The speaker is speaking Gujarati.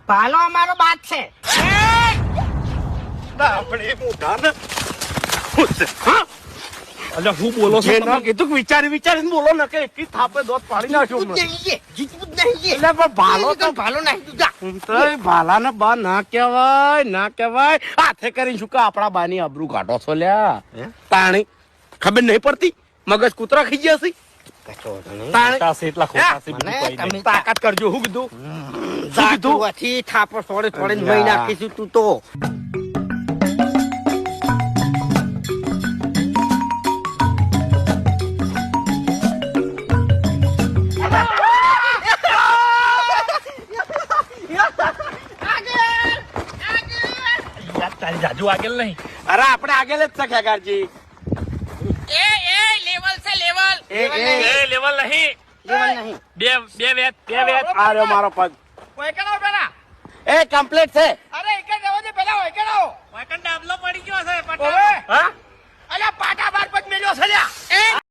ભાલો અમારો બાદ છે. આપણે મોટા ને અલ્યા હું બોલો છો જેના કીધું કે વિચારીને બોલો ને કે એકી થાપે દોત પાડી નાખ્યો જીતવું જ નહીં, જીતવું જ નહીં. એટલે પણ ભાલો તો ભાલો નહીં તું જા. તોય ભાલાને બા ના કહેવાય હાથે કરીને શું કે આપણા બાની આબરૂ કાઢો છો લ્યા તાણી ખબર નહીં પડતી મગજ કૂતરા ખાઈ ગયા છે તાણી ખોટા છે એટલા ખોટા છે મને બીજું કોઈ તમે નહીં. તાકાત કરજો હું કીધું જાતુંથી થાપો થોડે થોડે મહી નાખીશું તું તો. યાર તારી જાજુ આગળ નહીં. અરે આપણે આગળ જ છે ખેગારજી એ લેવલ છે લેવલ. એ લેવલ નહીં. લેવલ નહીં. બે વેત. આ રહ્યો મારો પગ ઓય કણો પેલા. એ કમ્પ્લીટ છે અરે એક જ જવા દે પેલા ઓય કણો. ઓય કણ ડાબલો પડી ગયો છે